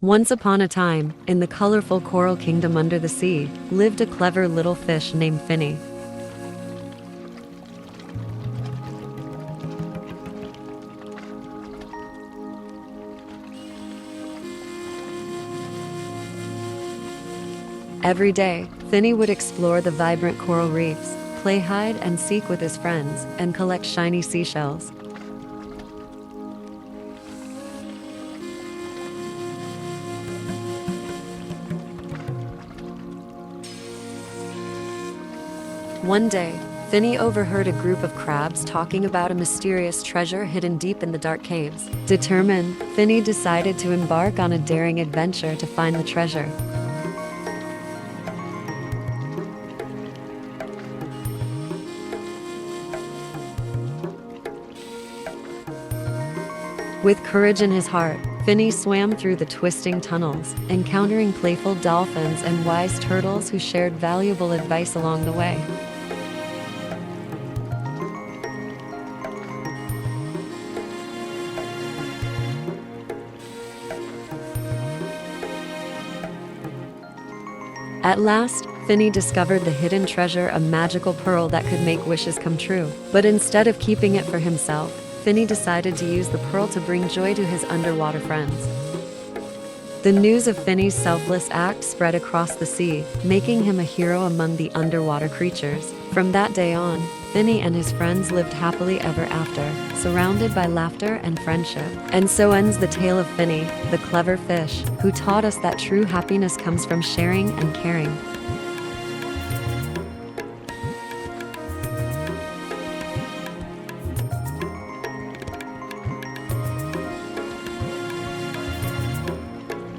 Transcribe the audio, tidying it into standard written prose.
Once upon a time, in the colorful coral kingdom under the sea, lived a clever little fish named Finny. Every day, Finny would explore the vibrant coral reefs, play hide and seek with his friends, and collect shiny seashells. One day, Finny overheard a group of crabs talking about a mysterious treasure hidden deep in the dark caves. Determined, Finny decided to embark on a daring adventure to find the treasure. With courage in his heart, Finny swam through the twisting tunnels, encountering playful dolphins and wise turtles who shared valuable advice along the way. At last, Finny discovered the hidden treasure, a magical pearl that could make wishes come true. But instead of keeping it for himself, Finny decided to use the pearl to bring joy to his underwater friends. The news of Finny's selfless act spread across the sea, making him a hero among the underwater creatures. From that day on, Finny and his friends lived happily ever after, surrounded by laughter and friendship. And so ends the tale of Finny, the clever fish, who taught us that true happiness comes from sharing and caring.